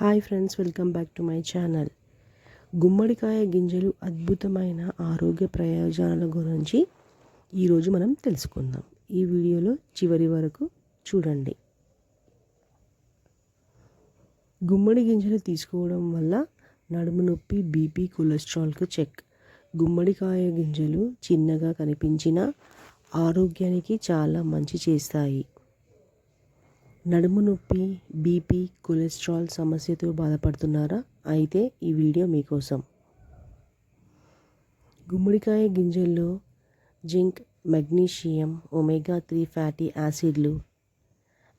Hi friends, welcome back to my channel. గుమ్మడికాయ గింజలు అద్భుతమైన ఆరోగ్య ప్రయోజనాల గురించి ఈరోజు మనం తెలుసుకుందాం. ఈ వీడియోలో చివరి వరకు చూడండి. గుమ్మడి గింజలు తీసుకోవడం వల్ల నడుము నొప్పి, బీపీ, కొలెస్ట్రాల్కు చెక్. గుమ్మడికాయ గింజలు చిన్నగా కనిపించినా ఆరోగ్యానికి చాలా మంచి చేస్తాయి. నడుము నొప్పి, బీపీ, కొలెస్ట్రాల్ సమస్యతో బాధపడుతున్నారా? అయితే ఈ వీడియో మీకోసం. గుమ్మడికాయ గింజల్లో zinc, magnesium, ఒమేగా-3 fatty యాసిడ్లు,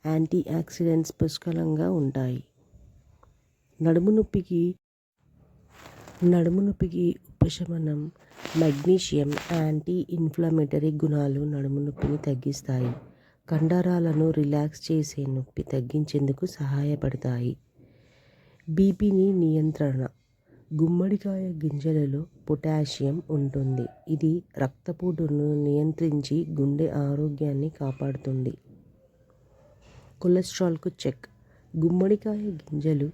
anti oxidants పుష్కలంగా ఉంటాయి. నడుము నొప్పికి ఉపశమనం. మెగ్నీషియం యాంటీ ఇన్ఫ్లమేటరీ గుణాలు నడుము నొప్పిని తగ్గిస్తాయి. కండరాలను రిలాక్స్ చేసే నొప్పి తగ్గించేందుకు సహాయపడతాయి. బీపీని నియంత్రణ. గుమ్మడికాయ గింజలలో పొటాషియం ఉంటుంది. ఇది రక్తపోటును నియంత్రించి గుండె ఆరోగ్యాన్ని కాపాడుతుంది. కొలెస్ట్రాల్కు చెక్. గుమ్మడికాయ గింజలు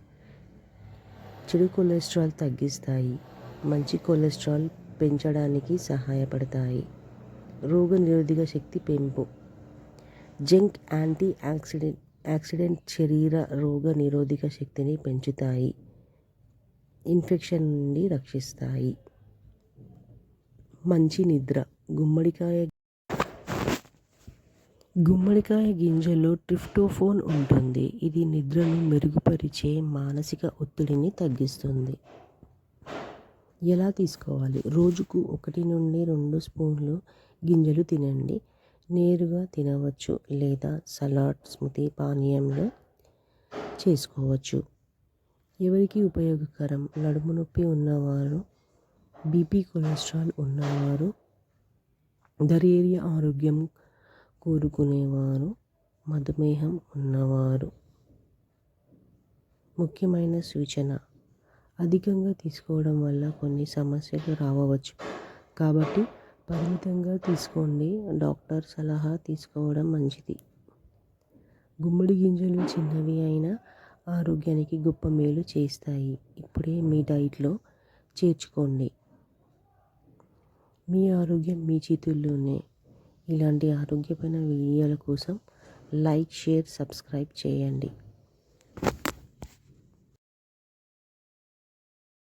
చెడు కొలెస్ట్రాల్ తగ్గిస్తాయి. మంచి కొలెస్ట్రాల్ పెంచడానికి సహాయపడతాయి. రోగనిరోధక శక్తి పెంపు. జింక్ యాంటీ ఆక్సిడెంట్ శరీర రోగ నిరోధక శక్తిని పెంచుతాయి. ఇన్ఫెక్షన్ నుండి రక్షిస్తాయి. మంచి నిద్ర. గుమ్మడికాయ గింజల్లో ట్రిప్టోఫాన్ ఉంటుంది. ఇది నిద్రను మెరుగుపరిచే మానసిక ఒత్తిడిని తగ్గిస్తుంది. ఎలా తీసుకోవాలి? రోజుకు 1 నుండి 2 స్పూన్లు గింజలు తినండి. నేరుగా తినవచ్చు లేదా సలాడ్, స్మూతీ పానీయంలో చేసుకోవచ్చు. ఎవరికి ఉపయోగకరం? నడుము నొప్పి ఉన్నవారు, బీపీ, కొలెస్ట్రాల్ ఉన్నవారు, ధైర్య ఆరోగ్యం కోరుకునేవారు, మధుమేహం ఉన్నవారు. ముఖ్యమైన సూచన: అధికంగా తీసుకోవడం వల్ల కొన్ని సమస్యలు రావచ్చు కాబట్టి పరిమితంగా తీసుకోండి. డాక్టర్ సలహా తీసుకోవడం మంచిది. గుమ్మడి గింజలు చిన్నవి అయినా ఆరోగ్యానికి గొప్ప మేలు చేస్తాయి. ఇప్పుడే మీ డైట్లో చేర్చుకోండి. మీ ఆరోగ్యం మీ చేతుల్లోనే. ఇలాంటి ఆరోగ్యమైన వీడియోల కోసం లైక్, షేర్, సబ్స్క్రైబ్ చేయండి.